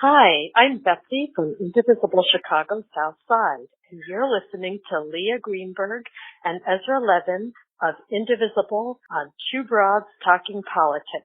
Hi, I'm Betsy from Indivisible Chicago South Side, and you're listening to Leah Greenberg and Ezra Levin of Indivisible on Two Broads Talking Politics.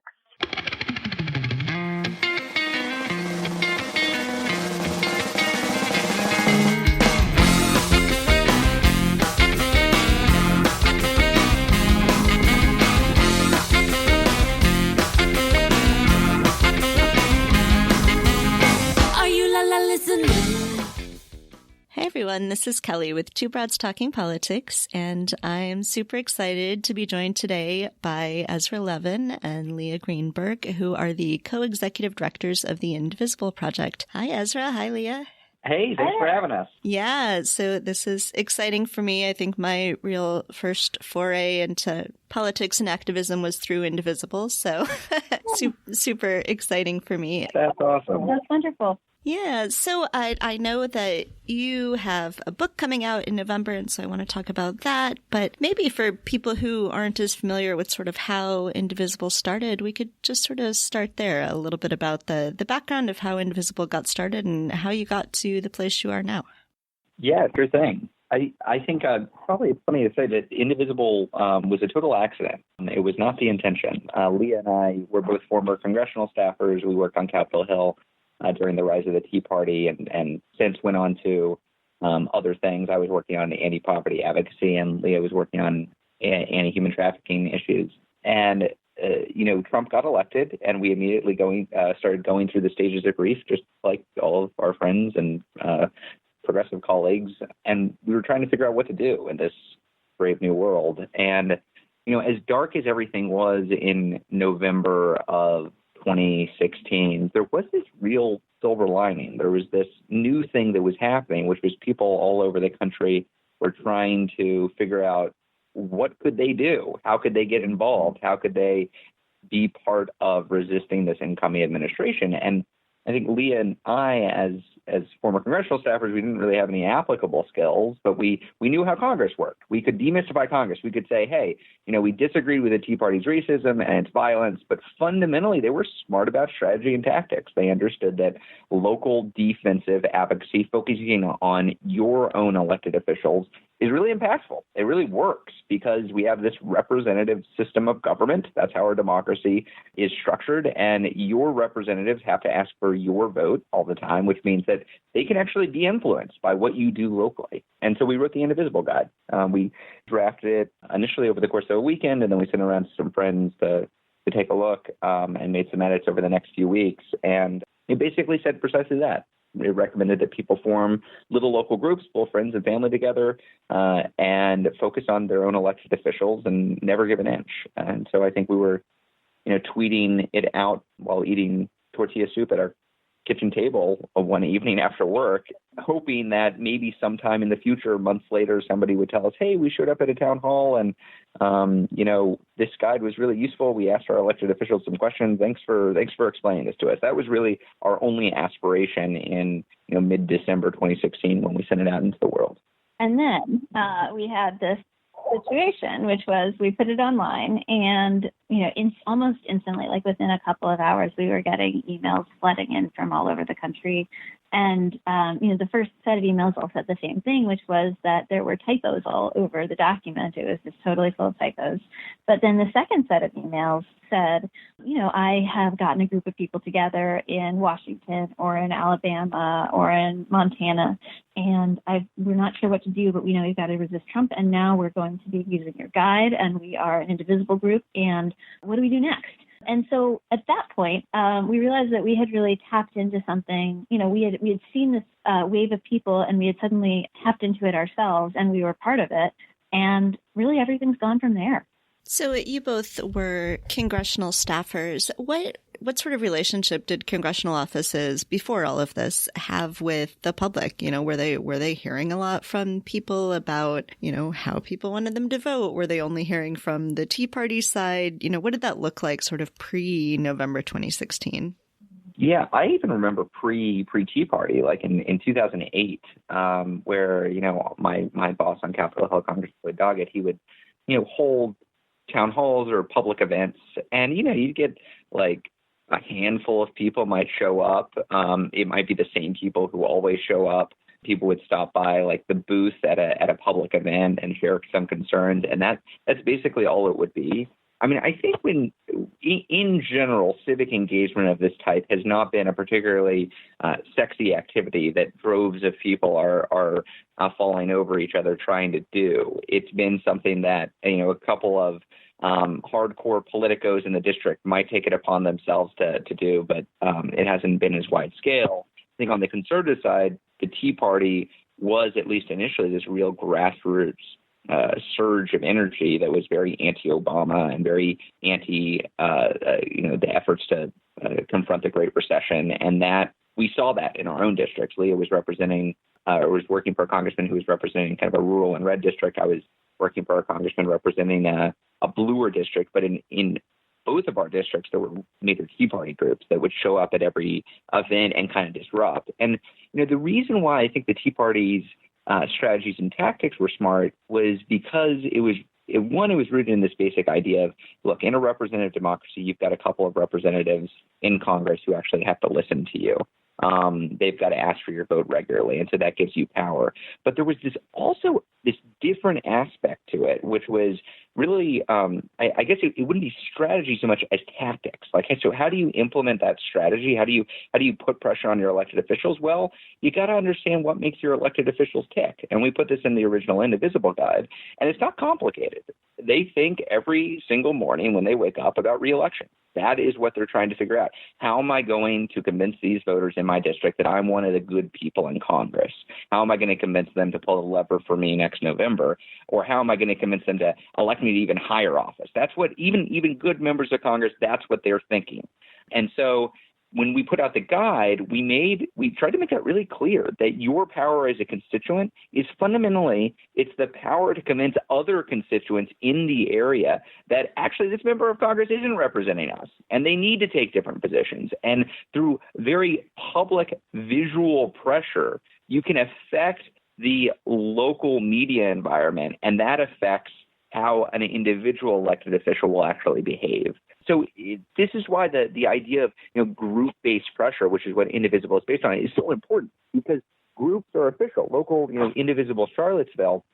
Hey everyone, this is Kelly with Two Broads Talking Politics, and I'm super excited to be joined today by Ezra Levin and Leah Greenberg, who are the Co-Executive Directors of the Indivisible Project. Hi Ezra, hi Leah. Hey, thanks for having us. Yeah, so this is exciting for me. I think my real first foray into politics and activism was through Indivisible, so super exciting for me. That's awesome. That's wonderful. Yeah, so I know that you have a book coming out in November, and so I want to talk about that. But maybe for people who aren't as familiar with sort of how Indivisible started, we could just sort of start there, a little bit about the background of how Indivisible got started and how you got to the place you are now. Yeah, sure thing. I think probably it's funny to say that Indivisible was a total accident. It was not the intention. Leah and I were both former congressional staffers. We worked on Capitol Hill during the rise of the Tea Party and since went on to other things. I was working on anti-poverty advocacy and Leah was working on anti-human trafficking issues. And, Trump got elected and we immediately started going through the stages of grief, just like all of our friends and progressive colleagues. And we were trying to figure out what to do in this brave new world. And, as dark as everything was in November of 2016, there was this real silver lining. There was this new thing that was happening, which was people all over the country were trying to figure out what could they do? How could they get involved? How could they be part of resisting this incoming administration? And I think Leah and I, as former congressional staffers, we didn't really have any applicable skills, but we knew how Congress worked. We could demystify Congress. We could say, hey, we disagreed with the Tea Party's racism and its violence, but fundamentally they were smart about strategy and tactics. They understood that local defensive advocacy, focusing on your own elected officials, is really impactful. It really works because we have this representative system of government. That's how our democracy is structured. And your representatives have to ask for your vote all the time, which means that they can actually be influenced by what you do locally. And so we wrote the Indivisible Guide. We drafted it initially over the course of a weekend, and then we sent it around to some friends to take a look and made some edits over the next few weeks. And it basically said precisely that. It recommended that people form little local groups, pull friends and family together, and focus on their own elected officials and never give an inch. And so I think we were, tweeting it out while eating tortilla soup at our kitchen table one evening after work, hoping that maybe sometime in the future, months later, somebody would tell us, hey, we showed up at a town hall and, this guide was really useful. We asked our elected officials some questions. Thanks for explaining this to us. That was really our only aspiration in, mid-December 2016 when we sent it out into the world. And then we had this situation, which was we put it online and, almost instantly, like within a couple of hours, we were getting emails flooding in from all over the country. And, the first set of emails all said the same thing, which was that there were typos all over the document. It was just totally full of typos. But then the second set of emails said, I have gotten a group of people together in Washington or in Alabama or in Montana, and we're not sure what to do, but we know we've got to resist Trump. And now we're going to be using your guide, and we are an Indivisible group. And what do we do next? And so at that point, we realized that we had really tapped into something. We had seen this wave of people, and we had suddenly tapped into it ourselves, and we were part of it. And really, everything's gone from there. So you both were congressional staffers. What sort of relationship did congressional offices before all of this have with the public? Were they hearing a lot from people about, how people wanted them to vote? Were they only hearing from the Tea Party side? What did that look like sort of pre-November 2016? Yeah, I even remember pre-Tea Party, like in 2008, where, my boss on Capitol Hill, Congressman Doggett, he would, hold town halls or public events. And, you'd get like a handful of people might show up. It might be the same people who always show up. People would stop by like the booth at a public event and share some concerns, and that's basically all it would be. I mean, I think in general, civic engagement of this type has not been a particularly sexy activity that droves of people are falling over each other trying to do. It's been something that, a couple of hardcore politicos in the district might take it upon themselves to do, but it hasn't been as wide scale. I think on the conservative side, the Tea Party was, at least initially, this real grassroots surge of energy that was very anti-Obama and very anti, the efforts to confront the Great Recession. And that we saw that in our own districts. Leah was was working for a congressman who was representing kind of a rural and red district. I was working for a congressman representing a bluer district. But in both of our districts, there were major Tea Party groups that would show up at every event and kind of disrupt. And, the reason why I think the Tea Party's strategies and tactics were smart was because it was rooted in this basic idea of, look, in a representative democracy, you've got a couple of representatives in Congress who actually have to listen to you. They've got to ask for your vote regularly, and so that gives you power. But there was this different aspect to it, which was really, I guess it wouldn't be strategy so much as tactics. Like, so how do you implement that strategy? How do you put pressure on your elected officials? Well, you got to understand what makes your elected officials tick. And we put this in the original Indivisible guide, and it's not complicated. They think every single morning when they wake up about re-election. That is what they're trying to figure out. How am I going to convince these voters in my district that I'm one of the good people in Congress? How am I going to convince them to pull the lever for me next November? Or how am I going to convince them to elect me to even higher office? That's what even good members of Congress, that's what they're thinking. And so when we put out the guide, we tried to make that really clear that your power as a constituent is fundamentally, it's the power to convince other constituents in the area that actually this member of Congress isn't representing us and they need to take different positions. And through very public visual pressure, you can affect the local media environment, and that affects how an individual elected official will actually behave. So this is why the idea of group-based pressure, which is what Indivisible is based on, is so important, because groups are official. Local, Indivisible Charlottesville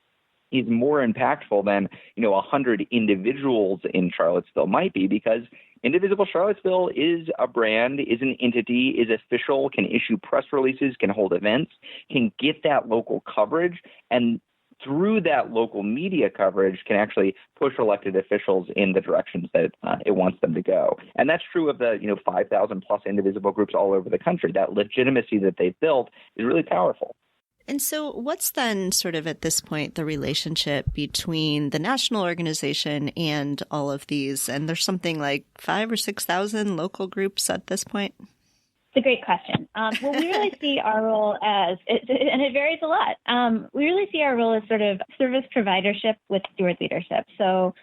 is more impactful than 100 individuals in Charlottesville might be, because Indivisible Charlottesville is a brand, is an entity, is official, can issue press releases, can hold events, can get that local coverage, and through that local media coverage can actually push elected officials in the directions that it wants them to go. And that's true of the 5,000 plus Indivisible groups all over the country. That legitimacy that they've built is really powerful. And so what's then sort of at this point the relationship between the national organization and all of these? And there's something like 5,000 or 6,000 local groups at this point? It's a great question. Well, we really see our role as, and it varies a lot. We really see our role as sort of service providership with steward leadership. So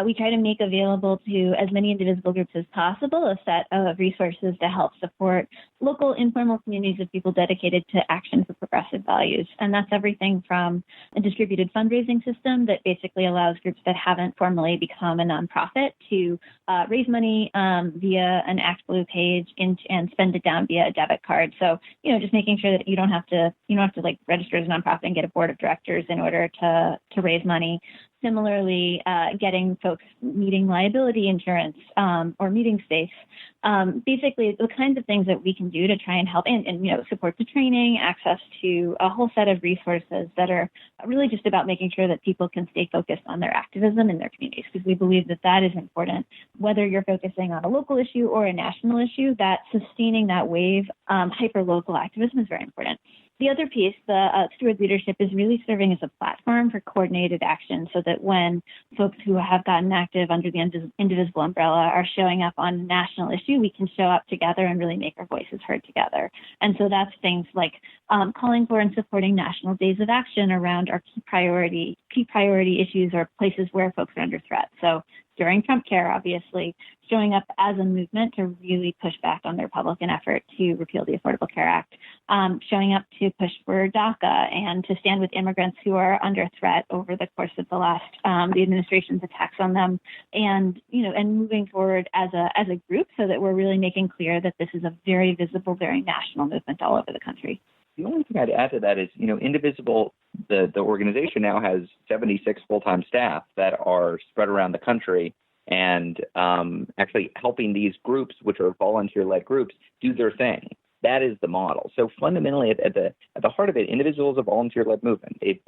we try to make available to as many Indivisible groups as possible a set of resources to help support local informal communities of people dedicated to action for progressive values. And that's everything from a distributed fundraising system that basically allows groups that haven't formally become a nonprofit to raise money via an Act Blue page and spend it down via a debit card. So, just making sure that you don't have to like register as a nonprofit and get a board of directors in order to raise money. Similarly, getting folks meeting liability insurance or meeting space. Basically, the kinds of things that we can do to try and help and support the training, access to a whole set of resources that are really just about making sure that people can stay focused on their activism in their communities, because we believe that that is important. Whether you're focusing on a local issue or a national issue, that sustaining that wave, hyper-local activism is very important. The other piece, the steward leadership, is really serving as a platform for coordinated action so that when folks who have gotten active under the Indivisible umbrella are showing up on a national issue, we can show up together and really make our voices heard together. And so that's things like calling for and supporting national days of action around our key priority issues or places where folks are under threat. So during Trump Care, obviously, showing up as a movement to really push back on the Republican effort to repeal the Affordable Care Act. showing up to push for DACA and to stand with immigrants who are under threat over the course of the administration's attacks on them, and moving forward as a group so that we're really making clear that this is a very visible, very national movement all over the country. The only thing I'd add to that is, Indivisible, the organization now has 76 full-time staff that are spread around the country and actually helping these groups, which are volunteer-led groups, do their thing. That is the model. So fundamentally, at the heart of it, Indivisible is a volunteer-led movement. It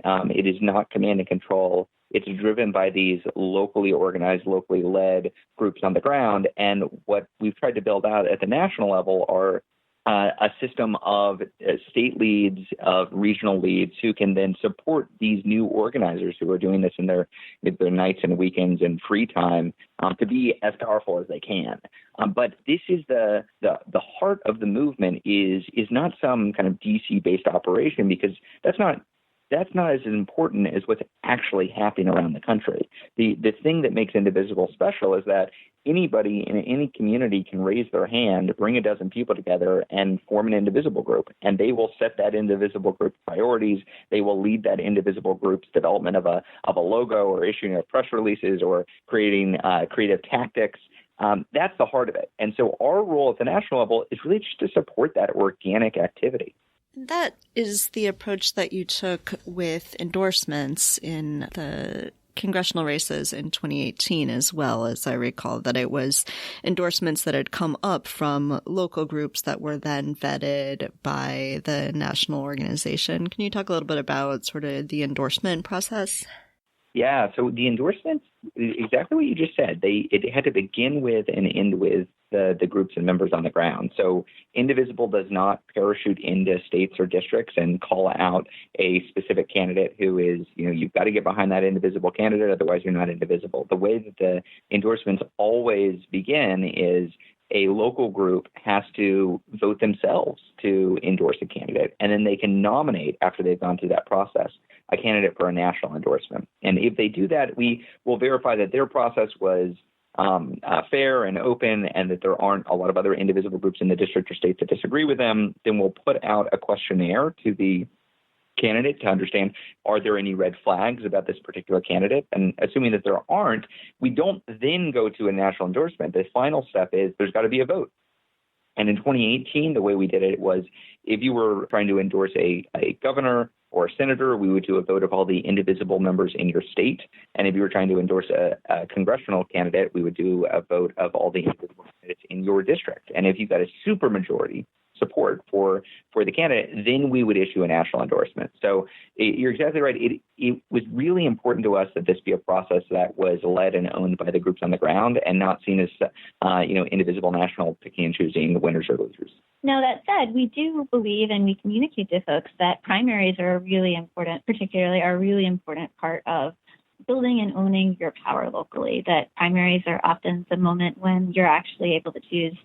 is not command and control. It's driven by these locally organized, locally led groups on the ground. And what we've tried to build out at the national level are a system of state leads, of regional leads who can then support these new organizers who are doing this in their nights and weekends and free time to be as powerful as they can. But this is the heart of the movement is not some kind of DC-based operation, because that's not as important as what's actually happening around the country. The thing that makes Indivisible special is that anybody in any community can raise their hand, bring a dozen people together, and form an Indivisible group. And they will set that Indivisible group's priorities. They will lead that Indivisible group's development of a logo, or issuing of press releases, or creating creative tactics. That's the heart of it. And so our role at the national level is really just to support that organic activity. That is the approach that you took with endorsements in the congressional races in 2018 as well, as I recall, that it was endorsements that had come up from local groups that were then vetted by the national organization. Can you talk a little bit about sort of the endorsement process? Yeah, so the endorsements, exactly what you just said, it had to begin with and end with the groups and members on the ground. So Indivisible does not parachute into states or districts and call out a specific candidate who is, you've got to get behind that Indivisible candidate, otherwise you're not Indivisible. The way that the endorsements always begin is a local group has to vote themselves to endorse a candidate, and then they can nominate, after they've gone through that process, a candidate for a national endorsement. And if they do that, we will verify that their process was fair and open, and that there aren't a lot of other Indivisible groups in the district or state that disagree with them. Then we'll put out a questionnaire to the candidate to understand, are there any red flags about this particular candidate? And assuming that there aren't, we don't then go to a national endorsement. The final step is there's got to be a vote. And in 2018, the way we did it was, if you were trying to endorse a governor or a senator, we would do a vote of all the Indivisible members in your state. And if you were trying to endorse a congressional candidate, we would do a vote of all the Indivisible candidates in your district. And if you got a supermajority support for the candidate, then we would issue a national endorsement. So you're exactly right. It was really important to us that this be a process that was led and owned by the groups on the ground, and not seen as Indivisible National picking and choosing the winners or losers. Now, that said, we do believe, and we communicate to folks, that primaries are a really important part of building and owning your power locally, that primaries are often the moment when you're actually able to choose,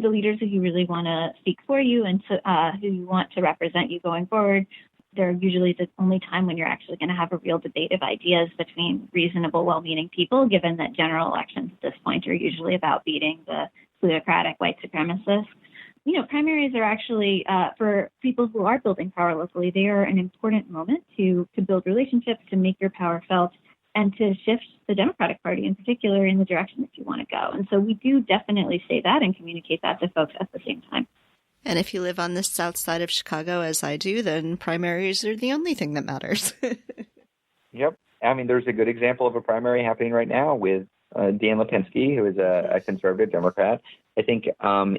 the leaders who you really want to speak for you and who you want to represent you going forward. They're usually the only time when you're actually going to have a real debate of ideas between reasonable, well-meaning people, given that general elections at this point are usually about beating the plutocratic white supremacists. Primaries are actually, for people who are building power locally, they are an important moment to build relationships, to make your power felt, and to shift the Democratic Party in particular in the direction that you want to go. And so we do definitely say that and communicate that to folks at the same time. And if you live on the south side of Chicago, as I do, then primaries are the only thing that matters. Yep. I mean, there's a good example of a primary happening right now with Dan Lipinski, who is a conservative Democrat. I think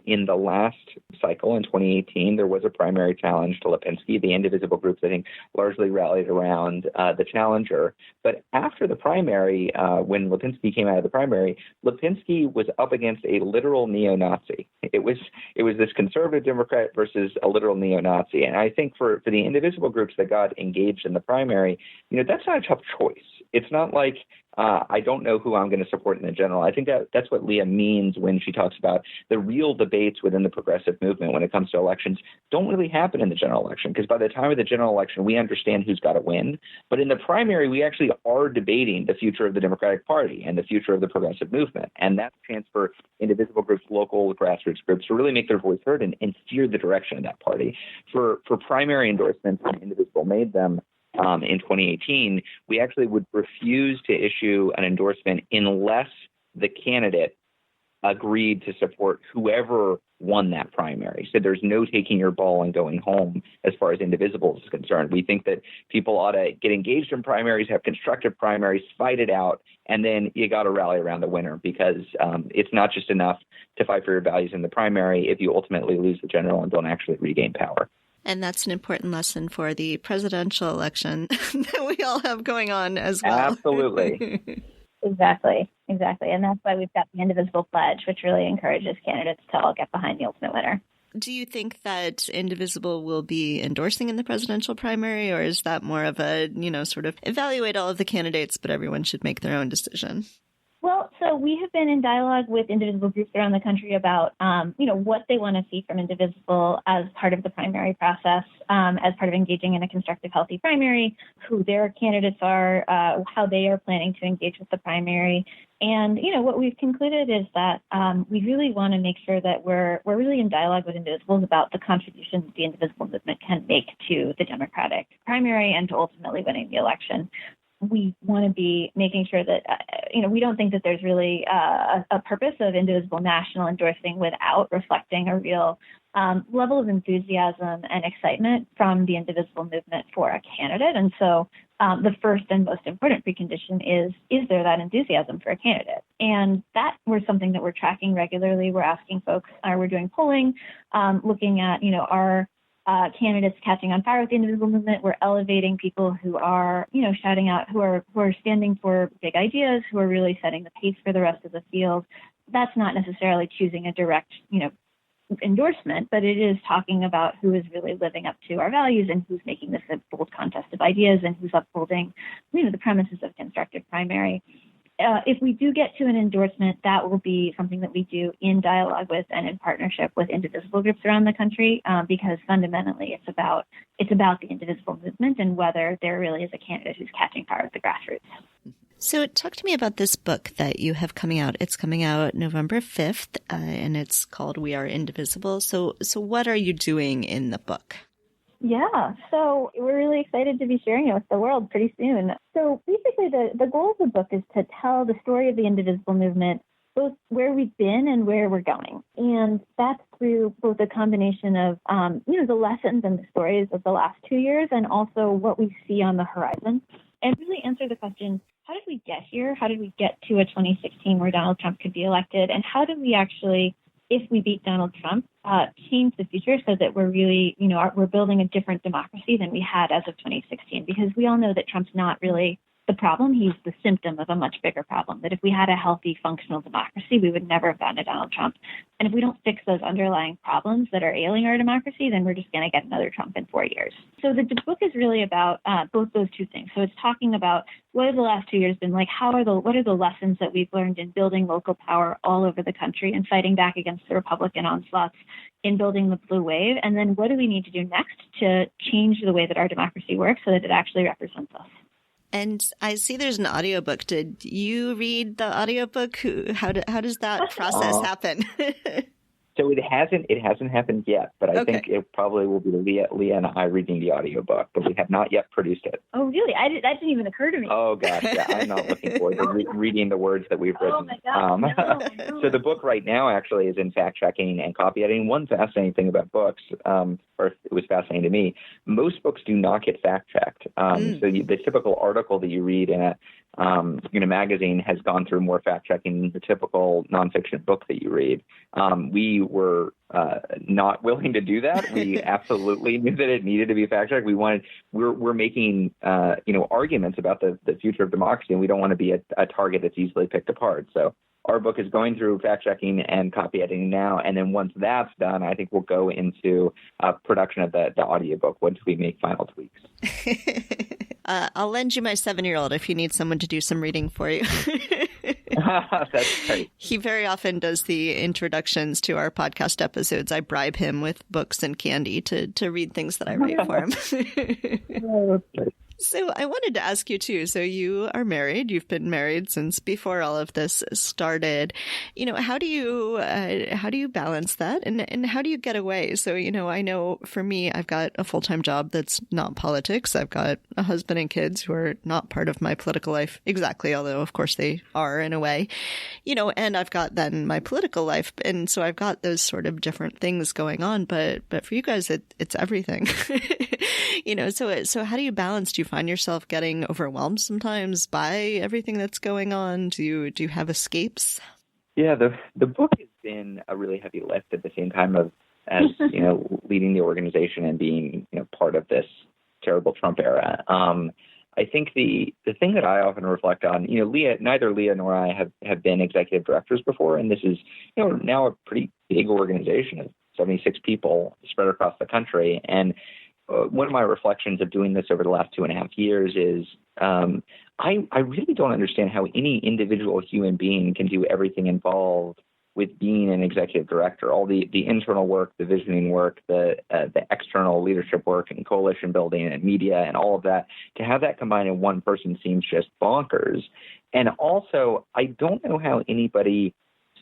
in the last cycle in 2018, there was a primary challenge to Lipinski. The Indivisible groups, I think, largely rallied around the challenger. But after the primary, when Lipinski came out of the primary, Lipinski was up against a literal neo-Nazi. It was this conservative Democrat versus a literal neo-Nazi. And I think for the Indivisible groups that got engaged in the primary, that's not a tough choice. it's not like I don't know who I'm going to support in the general. I think that's what Leah means when she talks about the real debates within the progressive movement when it comes to elections don't really happen in the general election, because by the time of the general election, we understand who's got to win. But in the primary, we actually are debating the future of the Democratic Party and the future of the progressive movement. And that's a chance for Indivisible groups, local grassroots groups, to really make their voice heard and steer the direction of that party. For primary endorsements, when Indivisible made them, in 2018, we actually would refuse to issue an endorsement unless the candidate agreed to support whoever won that primary. So there's no taking your ball and going home as far as Indivisible is concerned. We think that people ought to get engaged in primaries, have constructive primaries, fight it out, and then you got to rally around the winner, because it's not just enough to fight for your values in the primary if you ultimately lose the general and don't actually regain power. And that's an important lesson for the presidential election that we all have going on as well. Absolutely. Exactly. And that's why we've got the Indivisible Pledge, which really encourages candidates to all get behind the ultimate winner. Do you think that Indivisible will be endorsing in the presidential primary, or is that more of a, sort of evaluate all of the candidates, but everyone should make their own decision? Well, so we have been in dialogue with Indivisible groups around the country about, what they want to see from Indivisible as part of the primary process, as part of engaging in a constructive, healthy primary, who their candidates are, how they are planning to engage with the primary. And, what we've concluded is that we really want to make sure that we're really in dialogue with Indivisibles about the contributions the Indivisible movement can make to the Democratic primary and to ultimately winning the election. We want to be making sure that, we don't think that there's really a purpose of Indivisible national endorsing without reflecting a real level of enthusiasm and excitement from the Indivisible movement for a candidate. And so the first and most important precondition is there that enthusiasm for a candidate? And that was something that we're tracking regularly. We're asking folks, we're doing polling, looking at, our candidates catching on fire with the Indivisible movement. We're elevating people who are, shouting out, who are standing for big ideas, who are really setting the pace for the rest of the field. That's not necessarily choosing a direct, endorsement, but it is talking about who is really living up to our values and who's making this a bold contest of ideas and who's upholding, the premises of constructive primary. If we do get to an endorsement, that will be something that we do in dialogue with and in partnership with Indivisible groups around the country, because fundamentally it's about the Indivisible movement and whether there really is a candidate who's catching fire with the grassroots. So talk to me about this book that you have coming out. It's coming out November 5th, and it's called We Are Indivisible. So what are you doing in the book? Yeah, so we're really excited to be sharing it with the world pretty soon. So basically the goal of the book is to tell the story of the Indivisible movement, both where we've been and where we're going. And that's through both a combination of, the lessons and the stories of the last 2 years and also what we see on the horizon, and really answer the question, how did we get here? How did we get to a 2016 where Donald Trump could be elected? And how do we actually, if we beat Donald Trump, change the future so that we're really, we're building a different democracy than we had as of 2016? Because we all know that Trump's not really the problem. He's the symptom of a much bigger problem, that if we had a healthy, functional democracy, we would never have gotten a Donald Trump. And if we don't fix those underlying problems that are ailing our democracy, then we're just going to get another Trump in 4 years. So the book is really about both those two things. So it's talking about what have the last 2 years been like, what are the lessons that we've learned in building local power all over the country and fighting back against the Republican onslaughts in building the blue wave, and then what do we need to do next to change the way that our democracy works so that it actually represents us. And I see there's an audiobook. Did you read the audiobook? How does that process happen? So it hasn't happened yet, but I think it probably will be Leah and I reading the audiobook, but we have not yet produced it. Oh, really? That didn't even occur to me. Oh, gosh, yeah. I'm not looking forward to reading the words that we've written. Oh, my God. No. So the book right now actually is in fact-checking and copy editing. One fascinating thing about books, or it was fascinating to me, most books do not get fact-checked. So the typical article that you read in a magazine has gone through more fact-checking than the typical nonfiction book that you read. We were not willing to do that. We absolutely knew that it needed to be fact-checked. We're making arguments about the future of democracy, and we don't want to be a target that's easily picked apart. So our book is going through fact-checking and copy editing now, and then once that's done, I think we'll go into production of the audiobook once we make final tweaks. I'll lend you my 7-year-old if you need someone to do some reading for you. That's great. He very often does the introductions to our podcast episodes. I bribe him with books and candy to read things that I write for him. So I wanted to ask you too. So you are married. You've been married since before all of this started. How do you balance that, and how do you get away? So I know for me, I've got a full-time job that's not politics. I've got a husband and kids who are not part of my political life exactly, although of course they are in a way. And I've got then my political life, and so I've got those sort of different things going on. But for you guys, it's everything. So how do you balance? Do you find yourself getting overwhelmed sometimes by everything that's going on? Do you have escapes? Yeah, the book has been a really heavy lift at the same time as leading the organization and being part of this terrible Trump era. I think the thing that I often reflect on, neither Leah nor I have been executive directors before, and this is now a pretty big organization of 76 people spread across the country. And one of my reflections of doing this over the last 2.5 years is I really don't understand how any individual human being can do everything involved with being an executive director, all the internal work, the visioning work, the external leadership work and coalition building and media and all of that. To have that combined in one person seems just bonkers. And also, I don't know how anybody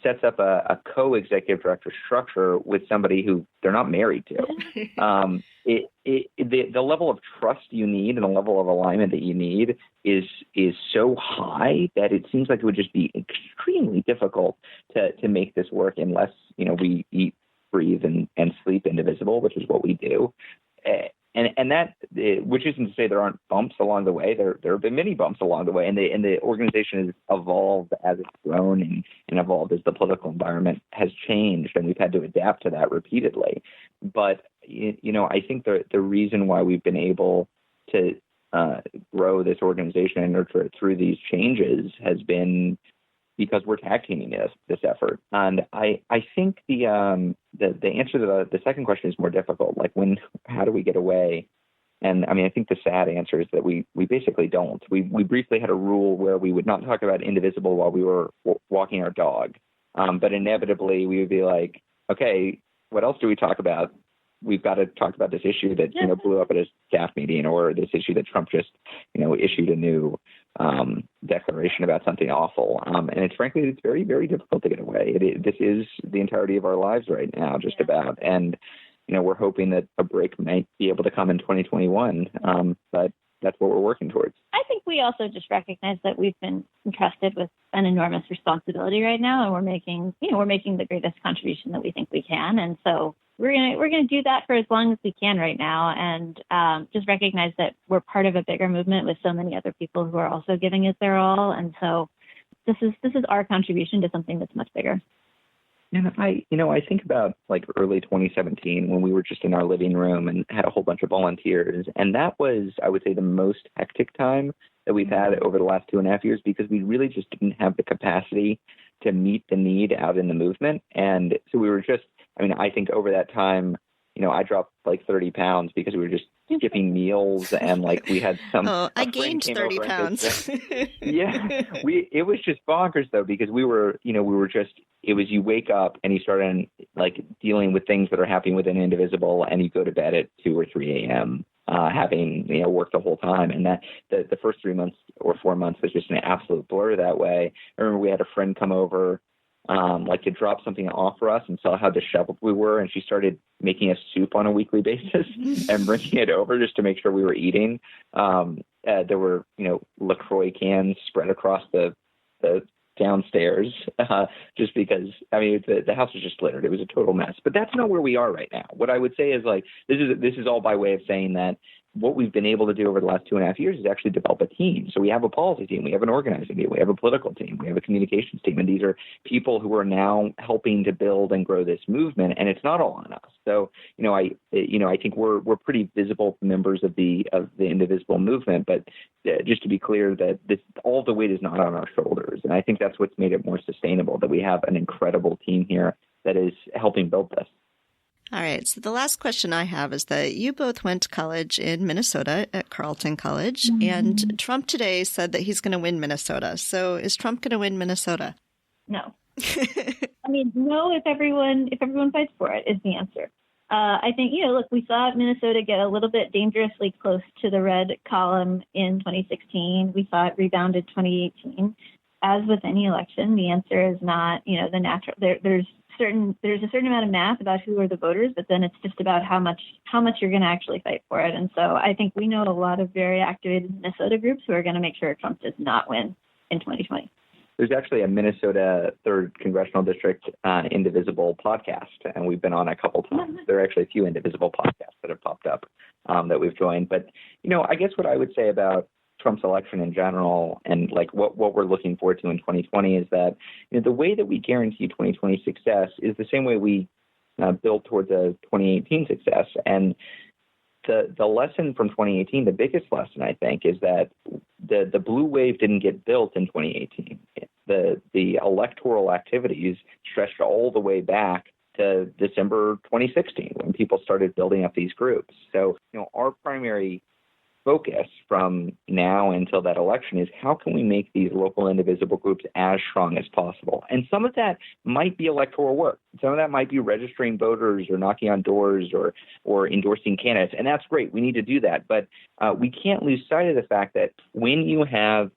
sets up a co-executive director structure with somebody who they're not married to. The level of trust you need and the level of alignment that you need is so high that it seems like it would just be extremely difficult to make this work unless we eat, breathe, and sleep Indivisible, which is what we do. And that, which isn't to say there aren't bumps along the way. There have been many bumps along the way, and the organization has evolved as it's grown and evolved as the political environment has changed, and we've had to adapt to that repeatedly. But I think the reason why we've been able to grow this organization and nurture it through these changes has been because we're tag teaming this effort. And I think the answer to the second question is more difficult. Like how do we get away? And I think the sad answer is that we basically don't. We briefly had a rule where we would not talk about Indivisible while we were walking our dog. But inevitably we would be like, okay, what else do we talk about? We've got to talk about this issue that blew up at a staff meeting, or this issue that Trump just issued a new declaration about something awful. And it's very, very difficult to get away. This is the entirety of our lives right now, just about. And we're hoping that a break might be able to come in 2021. But that's what we're working towards. I think we also just recognize that we've been entrusted with an enormous responsibility right now, and we're making the greatest contribution that we think we can. And so we're gonna do that for as long as we can right now, and just recognize that we're part of a bigger movement with so many other people who are also giving it their all. And so this is our contribution to something that's much bigger. And I think about like early 2017 when we were just in our living room and had a whole bunch of volunteers. And that was, I would say, the most hectic time that we've had over the last 2.5 years, because we really just didn't have the capacity to meet the need out in the movement. And so we were just, I think over that time, I dropped like 30 pounds because we were just skipping meals, and like we had some. Oh, I gained 30 pounds. Yeah, it was just bonkers though, because we were just, it was, you wake up and you start like dealing with things that are happening within Indivisible, and you go to bed at 2 or 3 a.m. Having worked the whole time, and that the first 3 months or 4 months was just an absolute blur that way. I remember we had a friend come over. To drop something off for us and saw how disheveled we were. And she started making us soup on a weekly basis and bringing it over just to make sure we were eating. There were, LaCroix cans spread across the downstairs just because, the house was just littered. It was a total mess. But that's not where we are right now. What I would say is this is all by way of saying that what we've been able to do over the last 2.5 years is actually develop a team. So we have a policy team, we have an organizing team, we have a political team, we have a communications team, and these are people who are now helping to build and grow this movement. And it's not all on us. So I think we're pretty visible members of the Indivisible movement. But just to be clear, that all the weight is not on our shoulders, and I think that's what's made it more sustainable. That we have an incredible team here that is helping build this. All right. So the last question I have is that you both went to college in Minnesota at Carleton College, and Trump today said that he's going to win Minnesota. So is Trump going to win Minnesota? No. I mean, no, if everyone fights for it is the answer. I think, look, we saw Minnesota get a little bit dangerously close to the red column in 2016. We saw it rebound in 2018. As with any election, the answer is not, the natural. There's a certain amount of math about who are the voters, but then it's just about how much you're going to actually fight for it. And so I think we know a lot of very activated Minnesota groups who are going to make sure Trump does not win in 2020. There's actually a Minnesota 3rd Congressional District Indivisible podcast, and we've been on a couple times. There are actually a few Indivisible podcasts that have popped up that we've joined. But, I guess what I would say about Trump's election in general and like what we're looking forward to in 2020 is that the way that we guarantee 2020 success is the same way we built towards a 2018 success. And the lesson from 2018, the biggest lesson, I think, is that the blue wave didn't get built in 2018. The electoral activities stretched all the way back to December 2016 when people started building up these groups. So, our primary focus from now until that election is how can we make these local indivisible groups as strong as possible? And some of that might be electoral work. Some of that might be registering voters or knocking on doors or endorsing candidates. And that's great. We need to do that. But we can't lose sight of the fact that when you have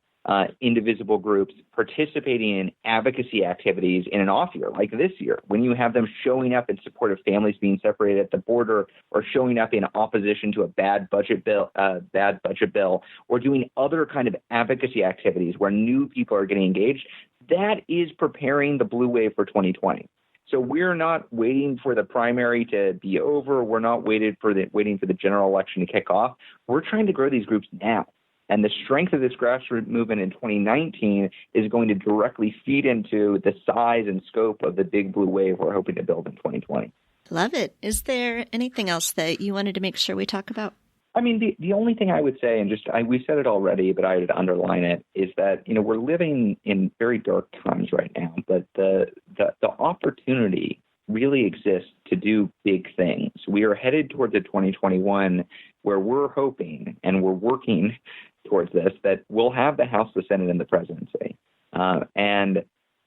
indivisible groups participating in advocacy activities in an off year like this year, when you have them showing up in support of families being separated at the border or showing up in opposition to a bad budget bill, or doing other kind of advocacy activities where new people are getting engaged, that is preparing the blue wave for 2020. So we're not waiting for the primary to be over. We're not waiting for the general election to kick off. We're trying to grow these groups now. And the strength of this grassroots movement in 2019 is going to directly feed into the size and scope of the big blue wave we're hoping to build in 2020. Love it. Is there anything else that you wanted to make sure we talk about? I mean, the only thing I would say, and we said it already, but I would underline it, is that, we're living in very dark times right now, but the opportunity really exists to do big things. We are headed towards a 2021 where we're hoping and we're working towards this, that we'll have the House, the Senate, and the presidency. And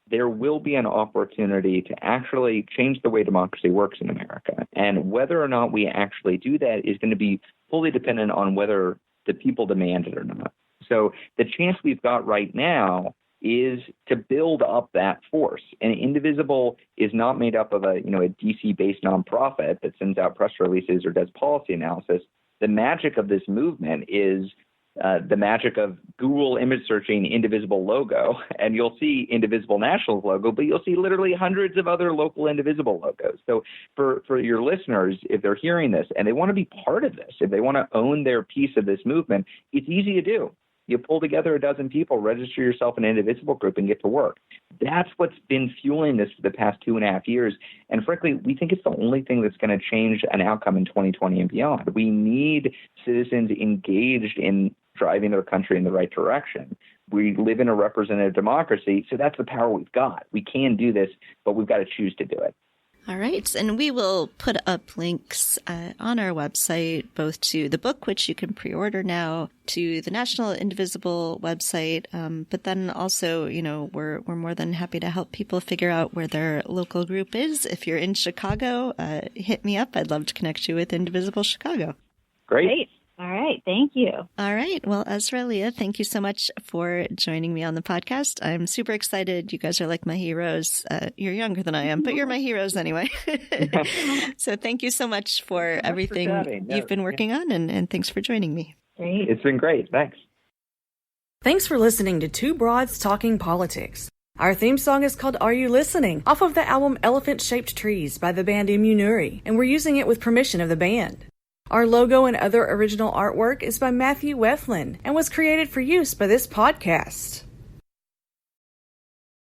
there will be an opportunity to actually change the way democracy works in America. And whether or not we actually do that is going to be fully dependent on whether the people demand it or not. So the chance we've got right now is to build up that force. And Indivisible is not made up of a DC-based nonprofit that sends out press releases or does policy analysis. The magic of this movement is the magic of Google image searching Indivisible logo, and you'll see Indivisible National's logo, but you'll see literally hundreds of other local Indivisible logos. So for your listeners, if they're hearing this and they want to be part of this, if they want to own their piece of this movement, it's easy to do. You pull together a dozen people, register yourself in an Indivisible group, and get to work. That's what's been fueling this for the past 2.5 years. And frankly, we think it's the only thing that's going to change an outcome in 2020 and beyond. We need citizens engaged in driving their country in the right direction. We live in a representative democracy, so that's the power we've got. We can do this, but we've got to choose to do it. All right. And we will put up links on our website, both to the book, which you can pre-order now, to the National Indivisible website. But then also, we're more than happy to help people figure out where their local group is. If you're in Chicago, hit me up. I'd love to connect you with Indivisible Chicago. Great. All right. Thank you. All right. Well, Ezra, Leah, thank you so much for joining me on the podcast. I'm super excited. You guys are like my heroes. You're younger than I am, but you're my heroes anyway. So thank you so much for everything you've been working on, and thanks for joining me. Great. It's been great. Thanks. Thanks for listening to Two Broads Talking Politics. Our theme song is called Are You Listening? Off of the album Elephant Shaped Trees by the band Immunuri, and we're using it with permission of the band. Our logo and other original artwork is by Matthew Wethlin and was created for use by this podcast.